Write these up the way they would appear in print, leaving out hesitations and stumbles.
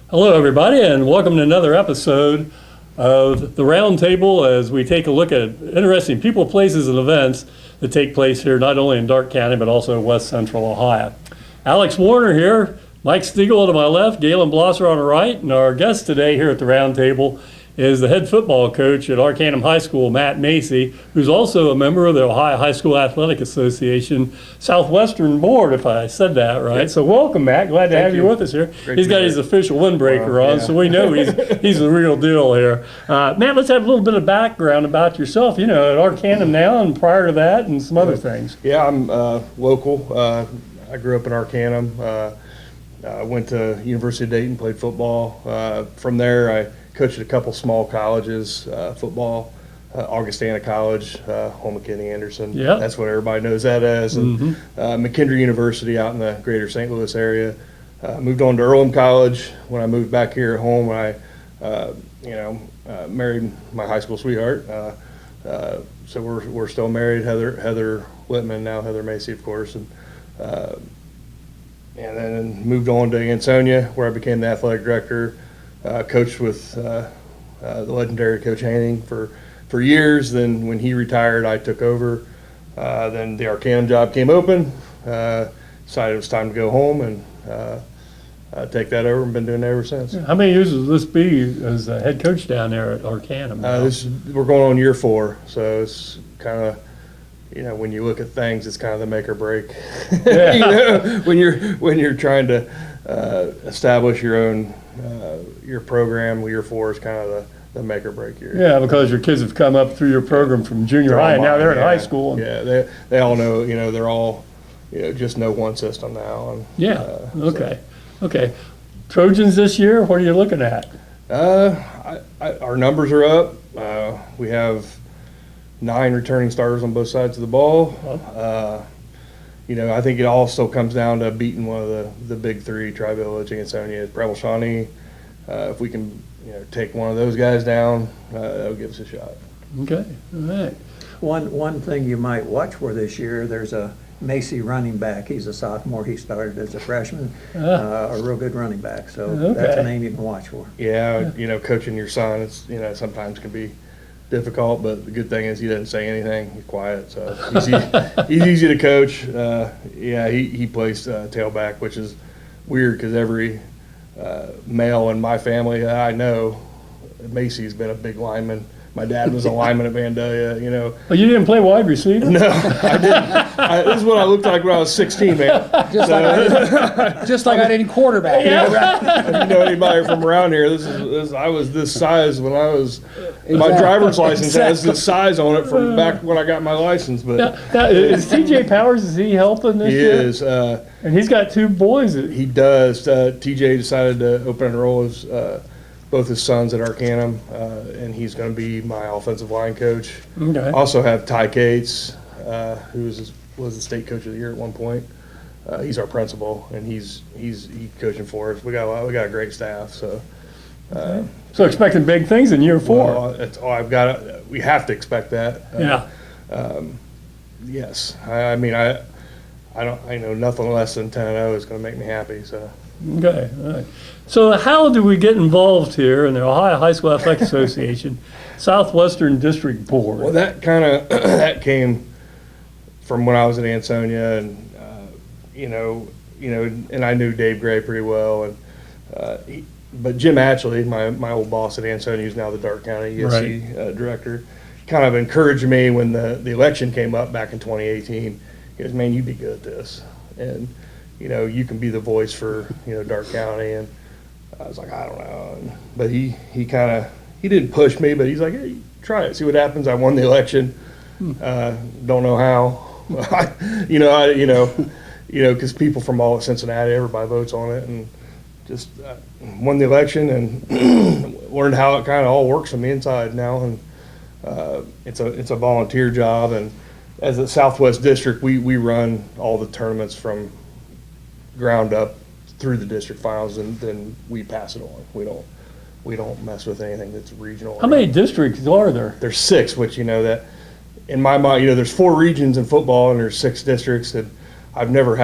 Hello, everybody, and welcome to another episode of the Roundtable as we take a look at interesting people, places, and events that take place here, not only in Darke County, but also West Central Ohio. Alex Warner here, Mike Stiegel to my left, Galen Blosser on the right, and our guest today here at the Roundtable is the head football coach at Arcanum High School, Matt Macy, who's also a member of the Ohio High School Athletic Association Southwestern Board, if I said that right. Yep. So welcome, Matt. Glad to have you with us here. Great He's got his here. official windbreaker on, yeah. so we know he's the real deal here. Matt, let's have a little bit of background about yourself, you know, at Arcanum now and prior to that and some other things. Yeah, I'm local. I grew up in Arcanum. I went to University of Dayton, played football. From there, I coached at a couple small colleges, football, Augustana College, home McKinney Anderson. Yep. That's what everybody knows that as. And McKendree University out in the greater St. Louis area. Moved on to Earlham College. When I moved back here at home, I married my high school sweetheart. So we're still married, Heather Whitman, now Heather Macy, of course. And then moved on to Ansonia, where I became the athletic director. Coached with the legendary Coach Hanning for years. Then when he retired, I took over. Then the Arcanum job came open. Decided it was time to go home and take that over, and been doing it ever since. How many years will this be as a head coach down there at Arcanum? We're going on year 4, so it's kind of, when you look at things, it's kind of the make or break. Yeah. When you're trying to establish your own your program, year 4 is kind of the make or break year. Yeah, because your kids have come up through your program from junior high, and now they're in high school. And Yeah, they all know. They're all just know one system now. And, yeah. Okay. Trojans this year. What are you looking at? Our numbers are up. We have 9 returning starters on both sides of the ball. I think it all still comes down to beating one of the big 3, Tri-Village, Ansonia, Preble Shawnee. If we can, take one of those guys down, that'll give us a shot. Okay, all right. One thing you might watch for this year, there's a Macy running back. He's a sophomore. He started as a freshman. A real good running back. So that's a name you can watch for. Yeah, coaching your son, it's sometimes can be difficult, but the good thing is he doesn't say anything. He's quiet, so he's easy to coach. He plays tailback, which is weird because every male in my family that I know, Macy's been a big lineman. My dad was a lineman at Vandalia, Well, you didn't play wide receiver? No, I didn't. This is what I looked like when I was 16, man. Just like I didn't quarterback. If you know anybody from around here, I was this size when I was, my driver's license has this size on it from back when I got my license. But Now, is TJ Powers, is he helping this he year? is. And he's got 2 boys. He does. TJ decided to open and enroll his both his sons at Arcanum, and he's going to be my offensive line coach. Okay. Also have Ty Cates, who was the state coach of the year at one point. He's our principal, and he's coaching for us. We got a great staff. So, So expecting big things in year 4. well, that's all I've got. We have to expect that. Yeah. Yes. I know nothing less than 10-0 is going to make me happy. So. Okay. All right. So how do we get involved here in the Ohio High School Athletic Association Southwestern District Board? Well, that kind of that came from when I was at Ansonia, and and I knew Dave Gray pretty well, and but Jim Atchley, my old boss at Ansonia, who's now the Darke County ESC director, kind of encouraged me when the election came up back in 2018. He goes, "Man, you'd be good at this, and you can be the voice for Darke County." And I was like, I don't know, but he didn't push me, but he's like, "Hey, try it, see what happens." I won the election. Don't know how. Because people from all of Cincinnati, everybody votes on it, and just won the election and learned how it kind of all works from the inside now. And it's a volunteer job, and as a Southwest District, we run all the tournaments from ground up through the district finals, and then we pass it on. We don't mess with anything that's regional. How many districts are there? There's 6, which that in my mind, there's 4 regions in football and there's 6 districts, and I've never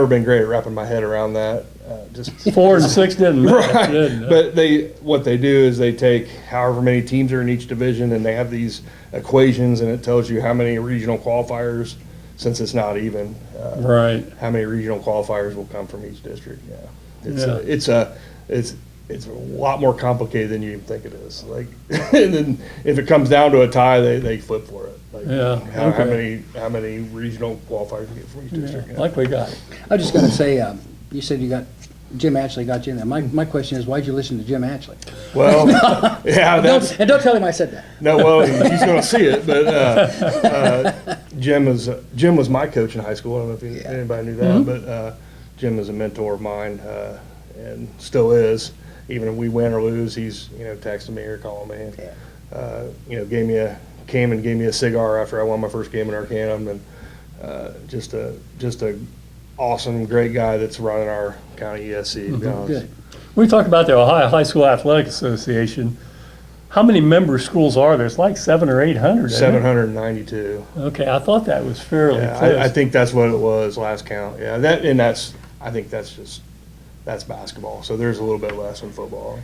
been great at wrapping my head around that. Just 4 and 6 didn't match, didn't it? But what they do is they take however many teams are in each division, and they have these equations, and it tells you how many regional qualifiers, since it's not even, Right. how many regional qualifiers will come from each district. Yeah, it's a lot more complicated than you even think it is. Like, and then if it comes down to a tie, they flip for it. Like, Yeah, how okay. many regional qualifiers you get from each district? Yeah. Like we got. I was just gonna say, you said you got, Jim Ashley got you in there. My question is, why'd you listen to Jim Ashley? Well, yeah, that's. And don't tell him I said that. No, well, he's going to see it, but Jim was my coach in high school. I don't know if anybody knew that, but Jim is a mentor of mine and still is. Even if we win or lose, he's texting me or calling me. And, came and gave me a cigar after I won my first game in Arcanum, and just a awesome, great guy that's running our county ESC. To be honest. Good. We talked about the Ohio High School Athletic Association. How many member schools are there? It's like 700 or 800. isn't it? 792. Okay, I thought that was fairly Yeah, close. I think that's what it was last count. Yeah, I think that's basketball. So there's a little bit less in football.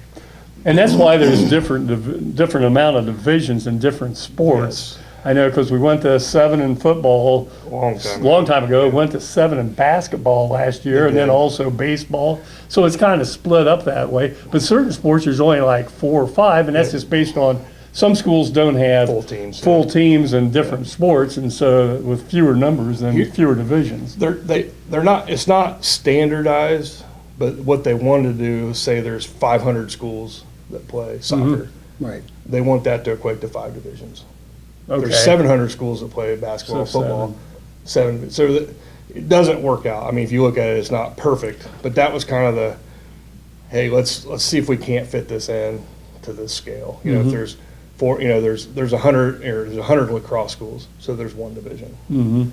And that's why there's different amount of divisions in different sports. Yes. I know because we went to 7 in football Long time ago. Went to 7 in basketball last year, and then did. also baseball. So it's kind of split up that way. But certain sports, there's only like 4 or 5, and that's just based on some schools don't have Full teams. in different sports, and so with fewer numbers and fewer divisions. They're not. It's not standardized. But what they wanted to do is say there's 500 schools that play soccer. Right. They want that to equate to 5 divisions. Okay. There's 700 schools that play basketball, So football. 7. So it doesn't work out. I mean, if you look at it, it's not perfect. But that was kind of the, hey, let's see if we can't fit this in to this scale. If there's 4, there's 100 or there's 100 lacrosse schools, so there's 1 division.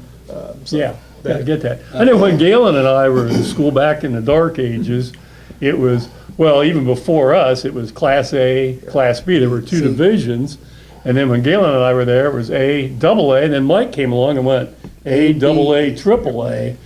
Yeah, I get that. I know when Galen and I were in school back in the dark ages, it was, well, even before us, it was Class A, Class B. There were 2 divisions. And then when Galen and I were there, it was A, double A, and then Mike came along and went A, double A, triple A.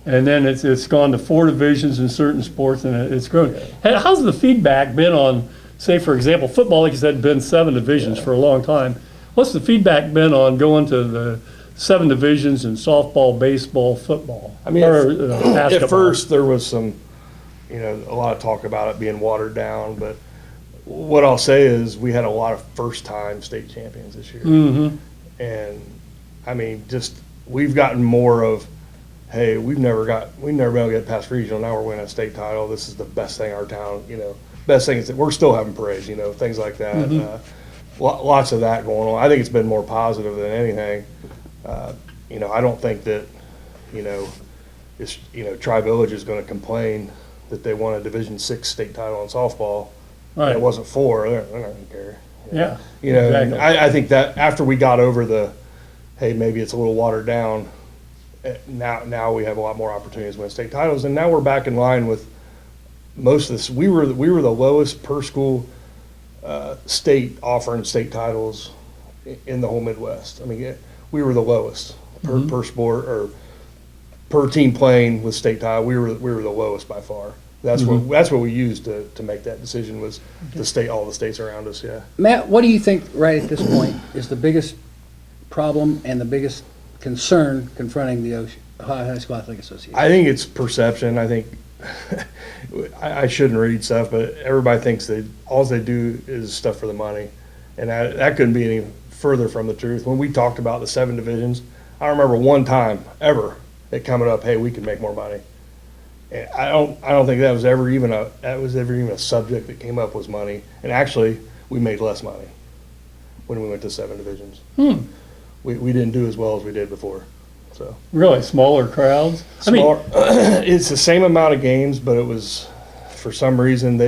And then it's gone to 4 divisions in certain sports, and it's grown. How's the feedback been on, say, for example, football, like you said, been 7 divisions for a long time. What's the feedback been on going to the 7 divisions in softball, baseball, football? I mean, basketball? at first there was some, a lot of talk about it being watered down, but what I'll say is we had a lot of first-time state champions this year. And, I mean, we've gotten more of, hey, we've never been able to get past regional, now we're winning a state title, this is the best thing our town, best thing is that we're still having parades, things like that. Lots of that going on. I think it's been more positive than anything. I don't think that, Tri-Village is going to complain that they won a Division 6 state title in softball. Right. And it wasn't 4. They're not going to care. Yeah. And exactly. I think that after we got over the, hey, maybe it's a little watered down. Now we have a lot more opportunities to win state titles, and now we're back in line with most of this. We were the lowest per school state offering state titles in the whole Midwest. I mean, we were the lowest per sport or per team playing with state title. We were the lowest by far. That's what we used to make that decision was all the states around us. Yeah. Matt, what do you think right at this point is the biggest problem and the biggest concern confronting the Ohio High School Athletic Association? I think it's perception. I think I shouldn't read stuff, but everybody thinks all they do is stuff for the money, and that couldn't be any further from the truth. When we talked about the 7 divisions, I remember one time ever it coming up, hey, we can make more money. And I don't think that was ever even a subject that came up was money. And actually, we made less money when we went to 7 divisions. We didn't do as well as we did before. So Really, smaller crowds? smaller, it's the same amount of games, but it was for some reason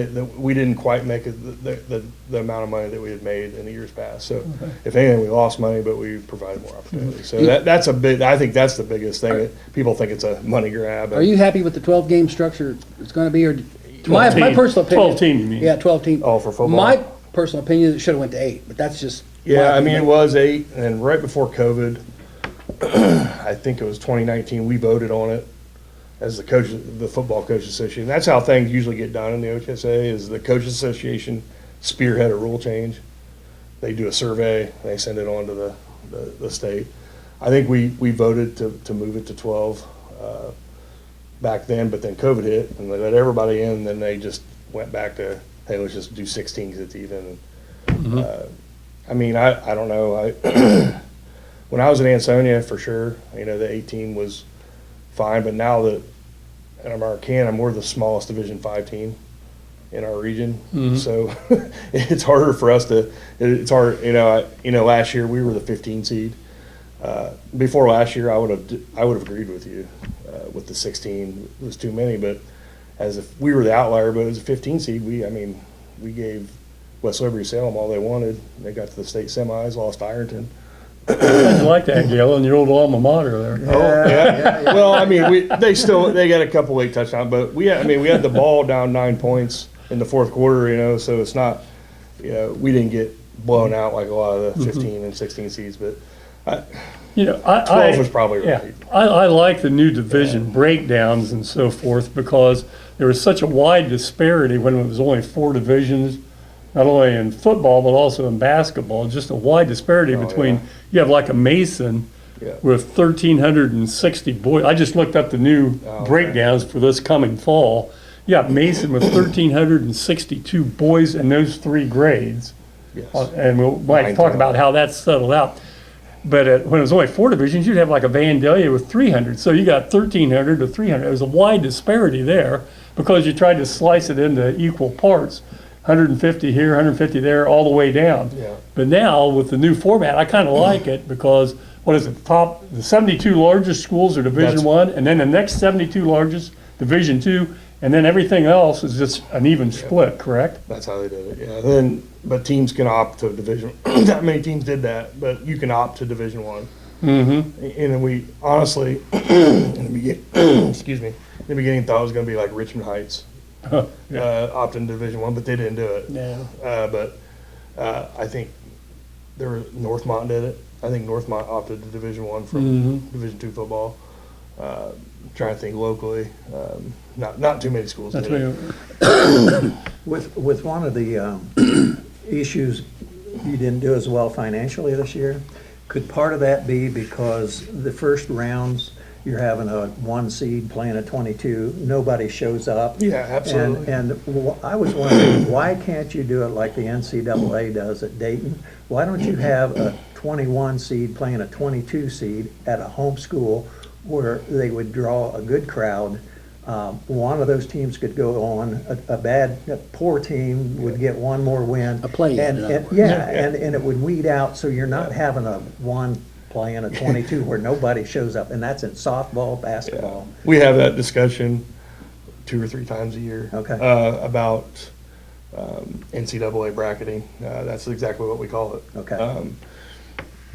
we didn't quite make the amount of money that we had made in the years past. So if anything, we lost money, but we provided more opportunities. So that's a big. I think that's the biggest thing that people think it's a money grab. Are you happy with the 12-game structure it's going to be, or my 12 personal opinion? 12 team, you mean? Yeah, 12 team. Oh, for football? My personal opinion is it should have went to 8, but that's just. Yeah, my I mean, opinion. it was 8, and right before COVID, I think it was 2019, we voted on it. as the football coach association. That's how things usually get done in the OHSAA, is the coaches association spearhead a rule change. They do a survey, they send it on to the state. I think we voted to move it to 12 back then, but then COVID hit and they let everybody in, and then they just went back to, hey, let's just do 16 because it's even. I mean, I don't know. When I was in Ansonia, for sure, the 18 was fine, but now that I'm Arcanum, we're the smallest Division 5 team in our region, so it's harder for us to. It's hard, last year we were the 15 seed. Before last year, I would have agreed with you with the 16 was too many, but as if we were the outlier, but as a 15 seed, we gave West Liberty Salem all they wanted. They got to the state semis, lost Ironton. I like that, Gail, and your old alma mater there. Yeah. Well, I mean, they got a couple late touchdowns, but we had the ball down 9 points in the fourth quarter, so it's not, we didn't get blown out like a lot of the 15 and 16 seeds, but 12 was probably right. I like the new division breakdowns and so forth, because there was such a wide disparity when it was only 4 divisions, not only in football, but also in basketball. Just a wide disparity between, you have like a Mason with 1,360 boys. I just looked up the new breakdowns for this coming fall. You got Mason with 1,362 boys in those 3 grades. Yes. And we might talk about how that's settled out. But when it was only 4 divisions, you'd have like a Vandalia with 300. So you got 1,300 to 300. It was a wide disparity there because you tried to slice it into equal parts. 150 here, 150 there, all the way down. Yeah. But now with the new format, I kind of like it because what is it? The 72 largest schools are Division I, and then the next 72 largest Division II, and then everything else is just an even split. Correct? That's how they did it. Yeah. But teams can opt to Division. Not many teams did that, but you can opt to Division I. And then we honestly, in the beginning, excuse me, in the beginning thought it was going to be like Richmond Heights. Opt in Division I, but they didn't do it. Yeah. I think Northmont did it. I think Northmont opted to Division I from Division II football. Trying to think locally, not too many schools did it. With one of the issues you didn't do as well financially this year, could part of that be because the first rounds, you're having a 1 seed playing a 22, nobody shows up? Yeah, absolutely. And I was wondering, why can't you do it like the NCAA does at Dayton? Why don't you have a 21 seed playing a 22 seed at a home school where they would draw a good crowd? One of those teams could go on, a poor team would get one more win. A play-in, And in other words. and it would weed out, so you're not having a 1 playing a 22 where nobody shows up, and that's in softball, basketball. We have that discussion 2 or 3 times a year. Okay. About NCAA bracketing. That's exactly what we call it. Okay.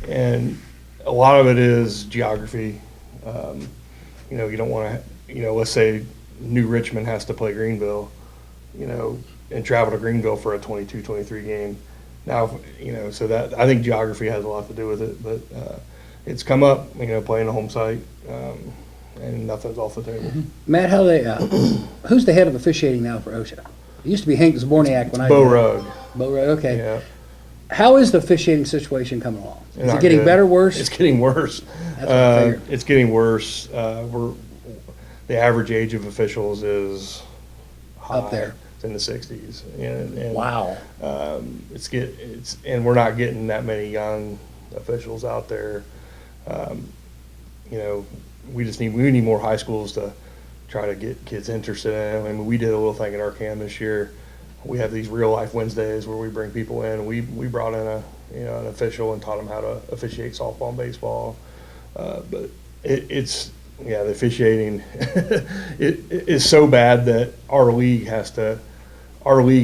And a lot of it is geography. You don't want to, let's say New Richmond has to play Greenville, and travel to Greenville for a 22-23 game. Now, so that, I think geography has a lot to do with it, but it's come up, playing a home site, and nothing's off the table. Matt, who's the head of officiating now for OHSAA? It used to be Hank Zborniak when I Bo did it. Rugg. Bo Rugg, okay. Yeah. How is the officiating situation coming along? Is Not it getting good. better, worse? It's getting worse. That's what I figured. It's getting worse. The average age of officials is high. Up there. It's in the 60s. And Wow. And we're not getting that many young officials out there. We need more high schools to try to get kids interested in it. I mean, we did a little thing in Arcanum this year. We have these real life Wednesdays where we bring people in. We brought in an official and taught them how to officiate softball and baseball. But the officiating it is so bad that our league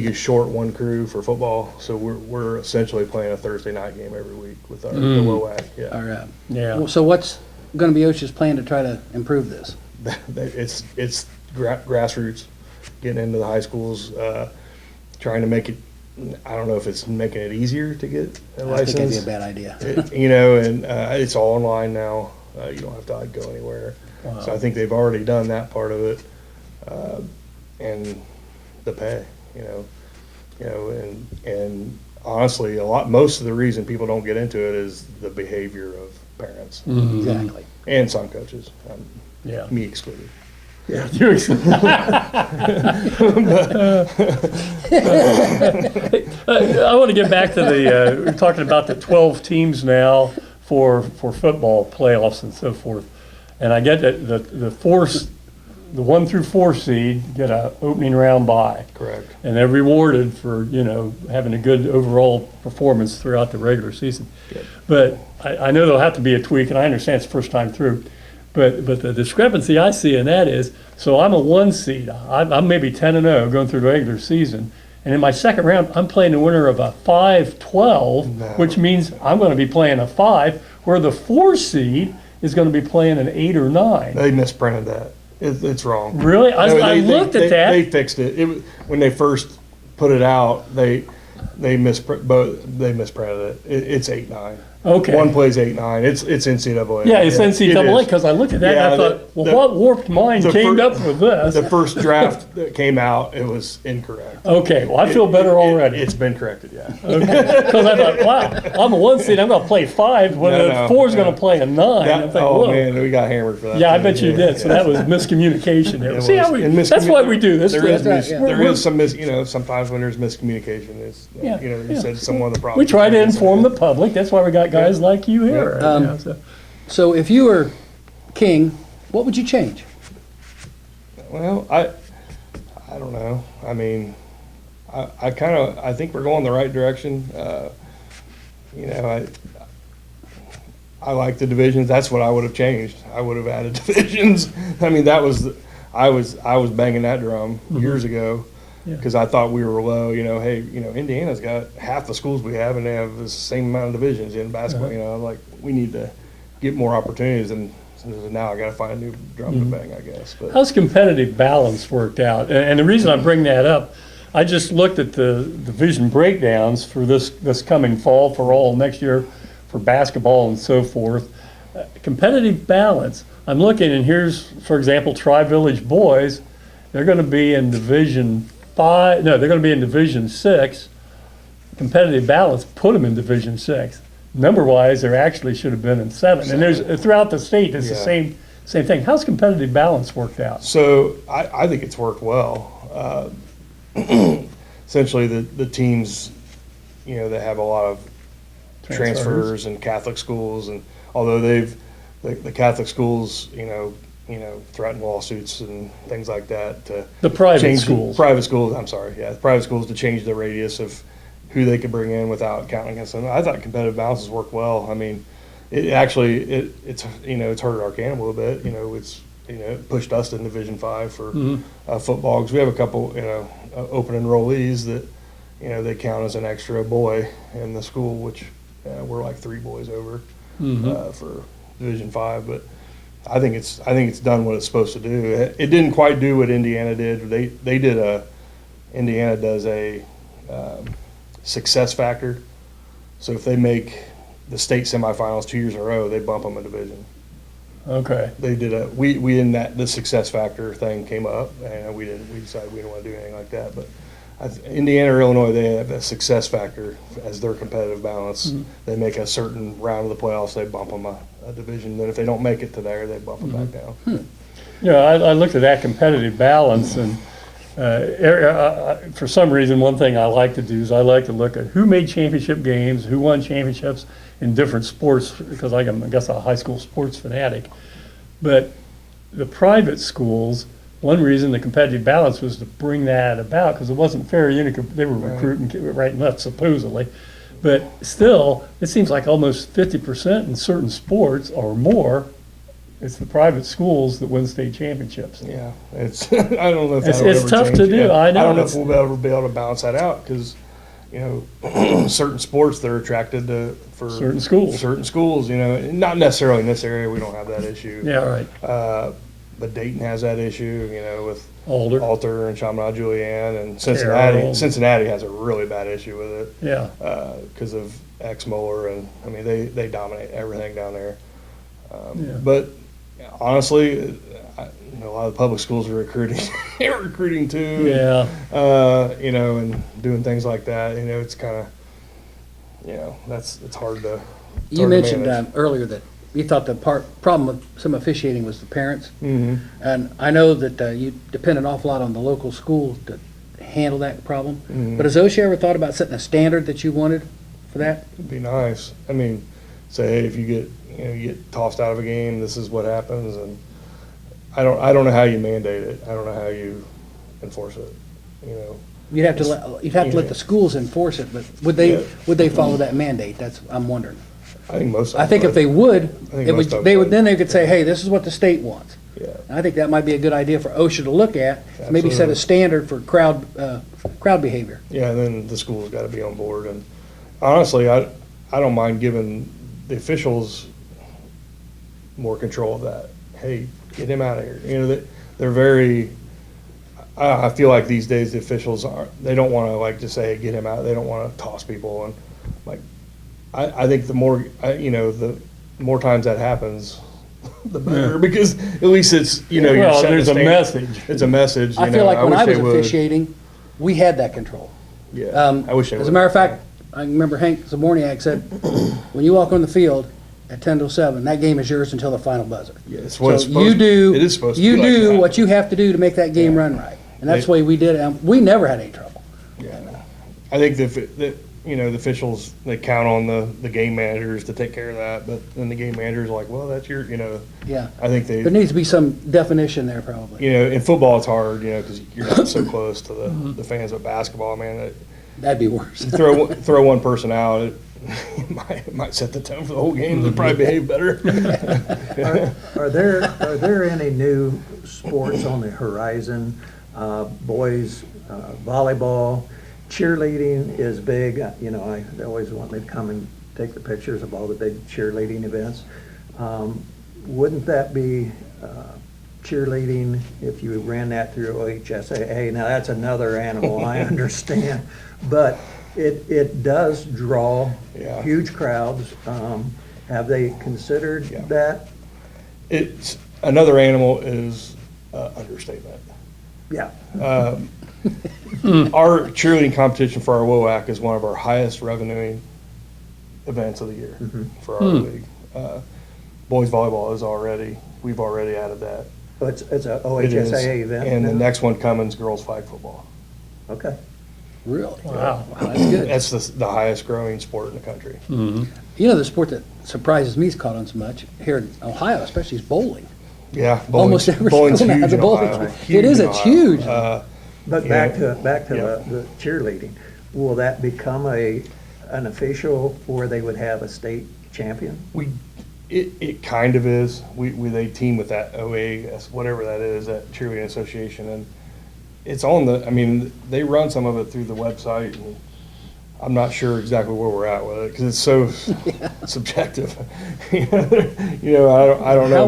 is short 1 crew for football, so we're essentially playing a Thursday night game every week with the WOAC. Yeah, Yeah. So what's going to be OSHA's plan to try to improve this? it's grassroots, getting into the high schools, trying to make it. I don't know if it's making it easier to get a license. I think that'd be a bad idea. And it's all online now. You don't have to go anywhere. Wow. So I think they've already done that part of it, and the pay, and honestly, most of the reason people don't get into it is the behavior of parents Exactly. and some coaches, Yeah. me excluded. I want to get back to we're talking about the 12 teams now for football playoffs and so forth. And I get that the 1 through 4 seed get a opening round bye. Correct. And they're rewarded for, having a good overall performance throughout the regular season. Yep. But I know there'll have to be a tweak, and I understand it's the first time through. But the discrepancy I see in that is, so I'm a 1 seed. I'm maybe 10-0 going through the regular season. And in my second round, I'm playing the winner of a 5-12, No. which means I'm going to be playing a 5, where the 4 seed is going to be playing an 8 or 9. They misprinted that. It's wrong. Really? No, I looked at that. They fixed it. When they first put it out, they misprinted it. It's 8-9. Okay. One plays 8-9. It's NCAA. Yeah, it's It NCAA, is. because I looked at that and I Yeah, thought, what warped mind the came fir- up with this? The first draft that came out, it was incorrect. Okay, well, I feel better already. It's been corrected, yeah. Because I thought, wow, I'm a 1 seed, I'm going to play 5, when No, the no, 4 is no. going to play a 9. I think, Oh, whoa. man, we got hammered for that. Yeah, I too. bet you did. So that was miscommunication there. It See was. how we? And That's why we do this. There is, That's right, yeah. there is some sometimes when there's miscommunication, Yeah, you yeah. said some of the problems. We try to inform the public. That's why we got guys like you here. Yeah. So. So if you were king, what would you change? Well, I don't know. I mean, I think we're going the right direction. I like the divisions. That's what I would have changed. I would have added divisions. I mean, I was banging that drum years ago Yeah. because I thought we were low. Hey, Indiana's got half the schools we have, and they have the same amount of divisions in basketball. I'm like, we need to get more opportunities, and so now I got to find a new drum to bang, I guess. But How's competitive balance worked out? And the reason I bring that up, I just looked at the division breakdowns for this coming fall, for all next year, for basketball and so forth. Competitive balance. I'm looking, and here's, for example, Tri-Village boys. They're going to be in Division 5. No, they're going to be in Division 6. Competitive balance put them in Division 6. Number-wise, they actually should have been in 7. And there's throughout the state, it's the Yeah. same thing. How's competitive balance worked out? So I think it's worked well. Essentially, the teams, that have a lot of transfers and Catholic schools, and although the Catholic schools, threaten lawsuits and things like that to The private change schools. Private schools. I'm sorry, yeah, private schools to change the radius of who they could bring in without counting against them. I thought competitive balance has worked well. I mean, it's hurt Arcanum a little bit. It pushed us to Division 5 for football, because we have a couple open enrollees that they count as an extra boy in the school, which we're like 3 boys over for Division 5. But I think it's done what it's supposed to do. It didn't quite do what Indiana did. Indiana does a success factor. So if they make the state semifinals 2 years in a row, they bump them a division. Okay. They did the success factor thing came up, and we decided we didn't want to do anything like that. But Indiana or Illinois, they have a success factor as their competitive balance. They make a certain round of the playoffs, they bump them a division. Then if they don't make it to there, they bump them back down. I looked at that competitive balance, and for some reason, one thing I like to do is I like to look at who made championship games, who won championships in different sports, because I guess I'm a high school sports fanatic. But the private schools, one reason the competitive balance was to bring that about, because it wasn't fair. They were recruiting right and left, supposedly. But still, it seems like almost 50% in certain sports or more, it's the private schools that win state championships. Yeah, it's I don't know if that'll It's ever tough to change. do, Yeah. I know. I don't know if we'll ever be able to balance that out, because certain sports they're attracted to for Certain schools. Certain schools, not necessarily in this area. We don't have that issue. Yeah, right. But Dayton has that issue, with Alder. and Chaminade Julienne, and Cincinnati. Carroll. Cincinnati has a really bad issue with it Yeah. because of X Moeller, and I mean they dominate everything down there. Yeah. But honestly, a lot of the public schools are recruiting, recruiting too. Yeah. And doing things like that. It's kind of, it's hard to. It's You hard to mentioned manage. earlier that you thought the problem with some officiating was the parents. Mhm. And I know that you depend an awful lot on the local school to handle that problem. Mhm. But has OSHA ever thought about setting a standard that you wanted for that? It'd be nice. I mean, say, hey, if you get tossed out of a game, this is what happens, and I don't know how you mandate it. I don't know how you enforce it. You'd have to let the schools enforce it, but would they follow that mandate? I'm wondering. I think most. Of I think if they would, think it most would, of they them would, would. then they could say, hey, this is what the state wants. Yeah. And I think that might be a good idea for OSHA to look at, maybe set a Absolutely. standard for crowd behavior. Yeah, and then the school's got to be on board. And honestly, I don't mind giving the officials more control of that. Hey, get him out of here. They're very. I feel like these days the officials they don't want to just say, hey, get him out. They don't want to toss people. And I think the more the more times that happens, the better, because at least it's you're Well, setting there's a standard. message. It's a message. I feel like when wish I was they would. officiating, we had that control. Yeah, I wish they would. As a matter of fact, I remember Hank Zamorniak said, when you walk on the field at 10 to 7, that game is yours until the final buzzer. Yeah, it's So what it's supposed. It is supposed to you be like do that. what you have to do to make that game run right. And that's the way we did it. And we never had any trouble. Yeah, I think the officials, they count on the game managers to take care of that, but then the game managers are like, well, that's your, Yeah. I think There needs to be some definition there probably. in football it's hard, because you're not so close to the fans of basketball, man. That'd be worse. You throw one person out, it might set the tone for the whole game. They'll probably behave better. Are there any new sports on the horizon? Boys volleyball, cheerleading is big. They always want me to come and take the pictures of all the big cheerleading events. Wouldn't that be cheerleading if you ran that through OHSAA? Now, that's another animal, I understand, but it does draw Yeah. huge crowds. Have they considered Yeah. that? It's another animal is understatement. Yeah. Our cheerleading competition for our WOAC is one of our highest revenuing events of the year for our league. Boys volleyball we've already added that. Oh, it's a It is. OHSAA event? And the now? next one coming is girls flag football. Okay. Really? Wow. That's good. That's the highest growing sport in the country. You know, the sport that surprises me has caught on so much here in Ohio, especially, is bowling. Yeah, Almost every bowling's school now huge has a in bowling Ohio. team. It is, in it's Ohio. huge. But Yeah. back to Yeah. the cheerleading, will that become an official where they would have a state champion? It kind of is. They team with that OAS, whatever that is, that cheerleading association, and it's on they run some of it through the website, and I'm not sure exactly where we're at with it because it's so subjective. I don't know.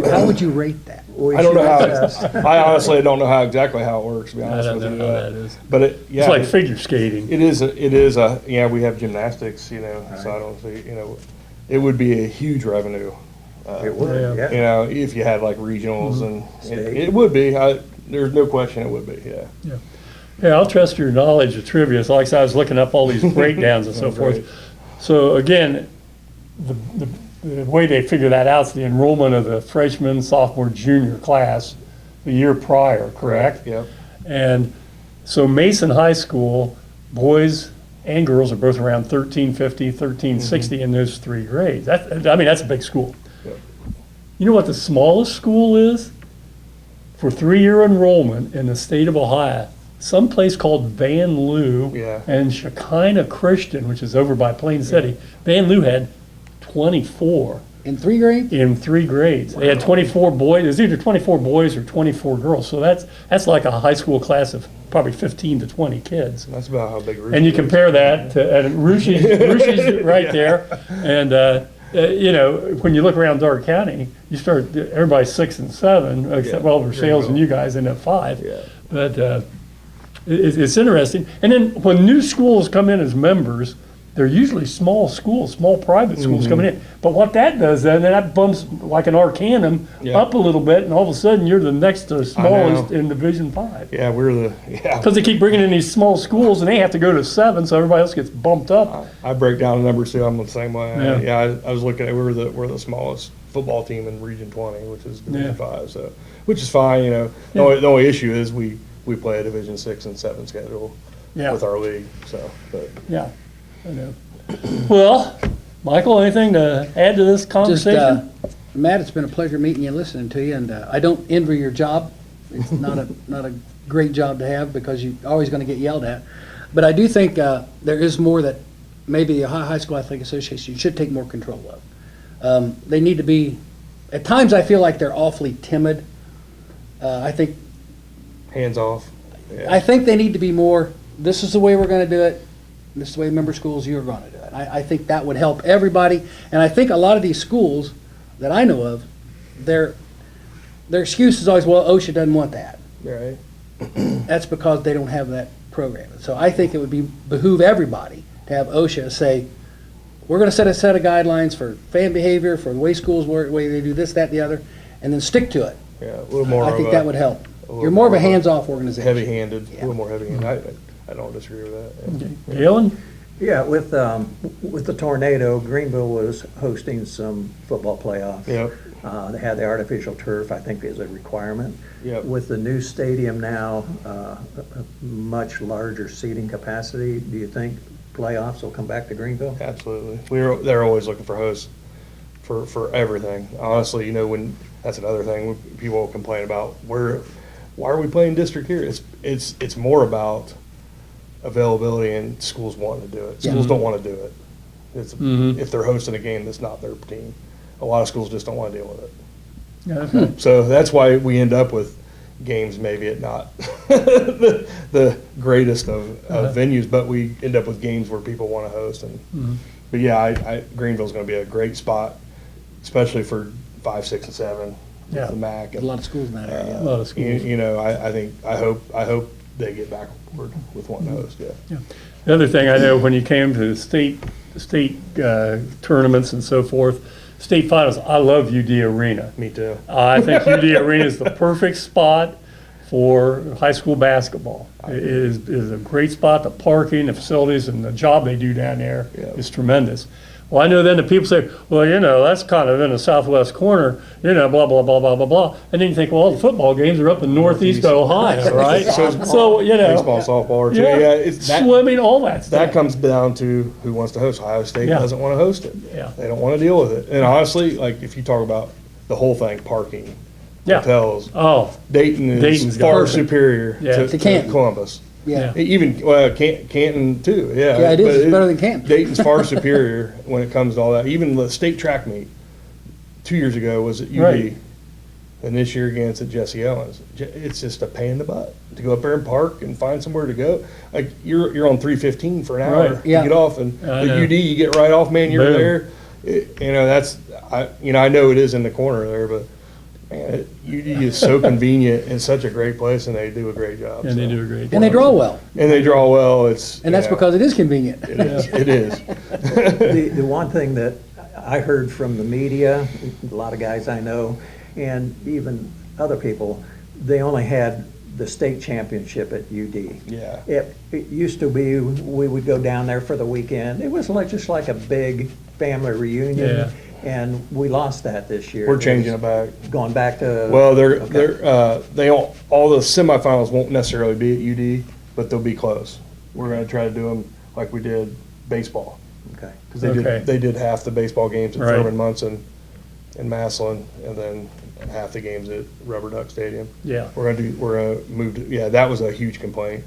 How would you rate that? We I don't should know ask- how. I honestly don't know exactly how it works. To be I honest don't with know you, how that is. but It's like figure skating. It is we have gymnastics, so I don't see, it would be a huge revenue. It would, Yeah. yeah. If you had like regionals and State. it would be, there's no question it would be, yeah. Yeah, I'll trust your knowledge of trivia. So like I said, I was looking up all these breakdowns and so Right. forth. So again, the way they figure that out is the enrollment of the freshman, sophomore, junior class the year prior, correct? Yep. And so Mason High School, boys and girls are both around 1350, 1360 in those three grades. That's a big school. Yep. You know what the smallest school is for three-year enrollment in the state of Ohio? Someplace called Van Loo Yeah. and Shekinah Christian, which is over by Plain City. Van Loo had 24 In 3 grades? in three grades. They had 24 boys. It was either 24 boys or 24 girls. So that's like a high school class of probably 15 to 20 kids. That's about how big Roosh And you is. compare that to, and Rushi's right there. And, when you look around Dark County, you start, everybody's 6 and 7, except, Yeah, for Sales very and you guys end up 5. Yeah. But it's interesting. And then when new schools come in as members, they're usually small schools, small private schools coming in. But what that does then that bumps like an Arcanum Yeah. up a little bit, and all of a sudden you're the next to smallest in Division 5. Yeah, yeah. Because they keep bringing in these small schools, and they have to go to 7, so everybody else gets bumped up. I break down the numbers too. I'm the same way. Yeah. I was looking at we're the smallest football team in Region 20, which is Division Yeah. 5. So, which is fine. You know, the only issue is we play a Division 6 and 7 schedule Yeah. with our league. So, but Yeah, I know. Well, Michael, anything to add to this Just, conversation? Matt, it's been a pleasure meeting you, listening to you, and I don't envy your job. It's not a great job to have because you're always going to get yelled at. But I do think there is more that maybe the Ohio High School Athletic Association should take more control of. They need to be, at times I feel like they're awfully timid. I think hands off. Yeah. I think they need to be more, this is the way we're going to do it, this is the way member schools, you're going to do it. I think that would help everybody, and I think a lot of these schools that I know of, their excuse is always, well, OSHA doesn't want that. Right. That's because they don't have that program. So I think it would behoove everybody to have OSHA say, we're going to set a set of guidelines for fan behavior, for the way schools work, the way they do this, that, and the other, and then stick to it. Yeah, a little more. I think that would help. little You're more of a more hands-off organization. heavy-handed, a Yeah. little more heavy-handed. I don't disagree with that. Yeah. Galen? Yeah, with the tornado, Greenville was hosting some football playoffs. Yep. They had the artificial turf, I think is a requirement. Yep. With the new stadium now, a much larger seating capacity, do you think playoffs will come back to Greenville? Absolutely. They're always looking for hosts for everything. Honestly, you know, when that's another thing when people complain about why are we playing district here? It's more about availability and schools wanting to do it. Schools don't want to do it. If they're hosting a game that's not their team. A lot of schools just don't want to deal with it. Yeah, okay. So that's why we end up with games maybe at not the greatest of venues, but we end up with games where people want to host. But yeah, Greenville's going to be a great spot, especially for 5, 6, and 7. Yeah. The MAC. There's a lot of schools in that area. A lot of schools. You know, I hope they get back forward with wanting to host. Yeah. The other thing I know, when you came to state tournaments and so forth, state finals, I love UD Arena. Me too. I think UD Arena is the perfect spot for high school basketball. It is a great spot. The parking, the facilities, and the job they do down there is tremendous. Well, I know then the people say, well, you know, that's kind of in the southwest corner, you know, blah, blah, blah, blah, blah, blah. And then you think, well, the football games are up in northeast Ohio, right? So, you know. Baseball, softball, too. Yeah, It's that, swimming, all that stuff. that comes down to who wants to host. Ohio State Yeah. doesn't want to host it. Yeah. They don't want to deal with it. And honestly, like if you talk about the whole thing, parking, Yeah. hotels, Oh, Dayton's Dayton's got far it. superior Yeah. to To Canton. Columbus. Yeah. Even Canton too. Yeah, Yeah, it is. But It's better than Canton. Dayton's far superior when it comes to all that. Even the state track meet 2 years ago was at UD, Right. and this year again it's at Jesse Owens. It's just a pain in the butt to go up there and park and find somewhere to go. Like you're on 315 for an hour Right. to Yeah. get off, and I at know. UD you get right off. Man, you're Boom. there. You know that's I know it is in the corner there, but. Man, UD is so convenient and such a great place, and they do a great job. and they so. do a great job. And they draw well, And they draw well. It's and that's you know, because it is convenient. it is. It is. The one thing that I heard from the media, a lot of guys I know, and even other people, they only had the state championship at UD. Yeah. It used to be, we would go down there for the weekend. It was like, just like a big family reunion. Yeah. And we lost that this year. We're changing it back. Going back to. Well, Okay. they all the semifinals won't necessarily be at UD, but they'll be close. We're going to try to do them like we did baseball Okay. because Okay. they did half the baseball games at Right. Furman Munson and Massillon, and then half the games at Rubber Duck Stadium. Yeah. We're gonna move. That was a huge complaint.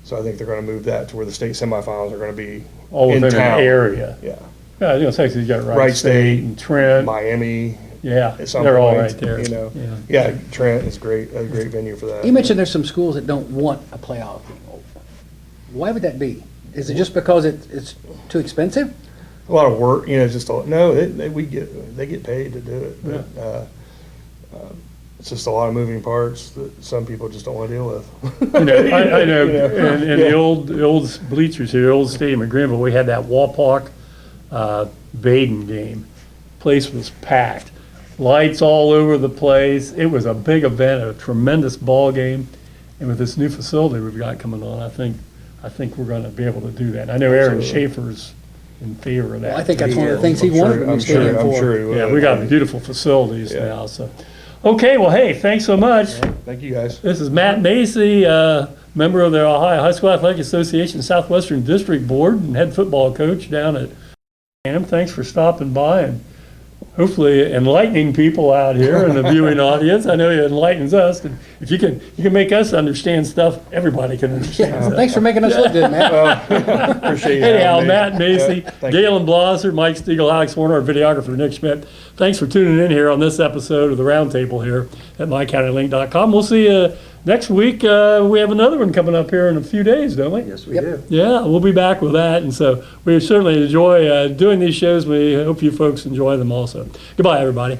So I think they're going to move that to where the state semifinals are going to be All in within town. an area. Yeah, Yeah, you know, Texas, you got Wright Wright State State, and Trent. Miami. Yeah, At some they're all point, right there. You know, Yeah. yeah, Trent is a great venue for that. You mentioned there's some schools that don't want a playoff. Why would that be? Is it just because it's too expensive? A lot of work, you know, just no. They get paid to do it. But, it's just a lot of moving parts that some people just don't want to deal with. I know, You know, in yeah. the old bleachers here, the old stadium in Greenville, we had that Wapak, Baden game. Place was packed. Lights all over the place. It was a big event, a tremendous ball game. And with this new facility we've got coming on, I think we're gonna be able to do that. I know Aaron Absolutely. Schaefer's in favor of that. Well, I think that's one of the Yeah. things he I'm wanted sure- a new I'm stadium sure for. he would. Yeah, we got beautiful facilities Yeah. now, so. Okay, well, hey, thanks so much. Thank you, guys. This is Matt Macy, member of the Ohio High School Athletic Association Southwestern District Board and head football coach down at Arcanum. Thanks for stopping by and hopefully enlightening people out here in the viewing audience. I know it enlightens us. And if you can make us understand stuff, everybody can understand stuff. Thanks for making us look good, Matt. Appreciate you. Anyhow, having me. Matt Macy, Yeah, thank you. Galen Blosser, Mike Stiegel, Alex Warner, our videographer Nick Schmidt. Thanks for tuning in here on this episode of the Roundtable here at mycountylink.com. We'll see you next week. We have another one coming up here in a few days, don't we? Yes, we Yep. do. Yeah, we'll be back with that. And so we certainly enjoy doing these shows. We hope you folks enjoy them also. Goodbye, everybody.